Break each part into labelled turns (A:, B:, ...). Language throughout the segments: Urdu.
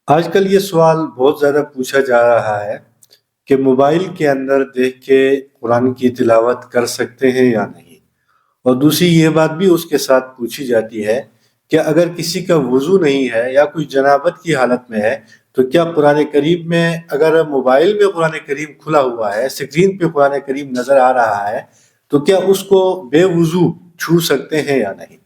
A: آج کل یہ سوال بہت زیادہ پوچھا جا رہا ہے کہ موبائل کے اندر دیکھ کے قرآن کی تلاوت کر سکتے ہیں یا نہیں، اور دوسری یہ بات بھی اس کے ساتھ پوچھی جاتی ہے کہ اگر کسی کا وضو نہیں ہے یا کوئی جنابت کی حالت میں ہے تو کیا قرآن کریم میں، اگر موبائل میں قرآن کریم کھلا ہوا ہے، اسکرین پہ قرآن کریم نظر آ رہا ہے، تو کیا اس کو بے وضو چھو سکتے ہیں یا نہیں؟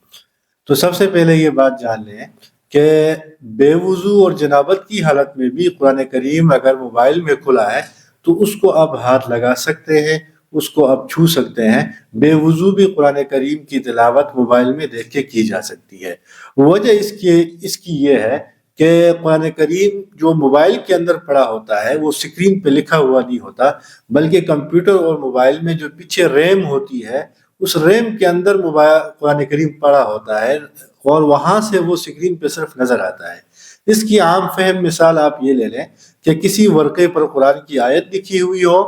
A: تو سب سے پہلے یہ بات جان لیں کہ بے وضو اور جنابت کی حالت میں بھی قرآن کریم اگر موبائل میں کھلا ہے تو اس کو آپ ہاتھ لگا سکتے ہیں، اس کو آپ چھو سکتے ہیں۔ بے وضو بھی قرآن کریم کی تلاوت موبائل میں دیکھ کے کی جا سکتی ہے۔ وجہ اس کی یہ ہے کہ قرآن کریم جو موبائل کے اندر پڑا ہوتا ہے وہ اسکرین پہ لکھا ہوا نہیں ہوتا، بلکہ کمپیوٹر اور موبائل میں جو پیچھے ریم ہوتی ہے اس ریم کے اندر قرآن کریم پڑا ہوتا ہے، اور وہاں سے وہ اسکرین پہ صرف نظر آتا ہے۔ اس کی عام فہم مثال آپ یہ لے لیں کہ کسی ورقے پر قرآن کی آیت لکھی ہوئی ہو،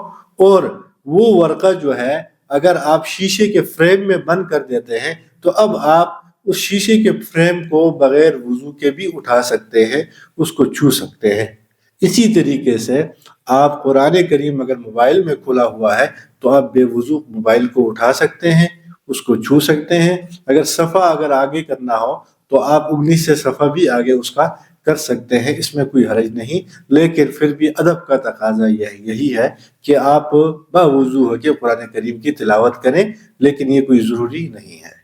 A: اور وہ ورقہ جو ہے اگر آپ شیشے کے فریم میں بند کر دیتے ہیں تو اب آپ اس شیشے کے فریم کو بغیر وضو کے بھی اٹھا سکتے ہیں، اس کو چھو سکتے ہیں۔ اسی طریقے سے آپ قرآن کریم اگر موبائل میں کھلا ہوا ہے تو آپ بے وضو موبائل کو اٹھا سکتے ہیں، اس کو چھو سکتے ہیں۔ اگر صفحہ اگر آگے کرنا ہو تو آپ انگلی سے صفحہ بھی آگے اس کا کر سکتے ہیں، اس میں کوئی حرج نہیں، لیکن پھر بھی ادب کا تقاضا یہی ہے کہ آپ باوضو ہو کے قرآن کریم کی تلاوت کریں، لیکن یہ کوئی ضروری نہیں ہے۔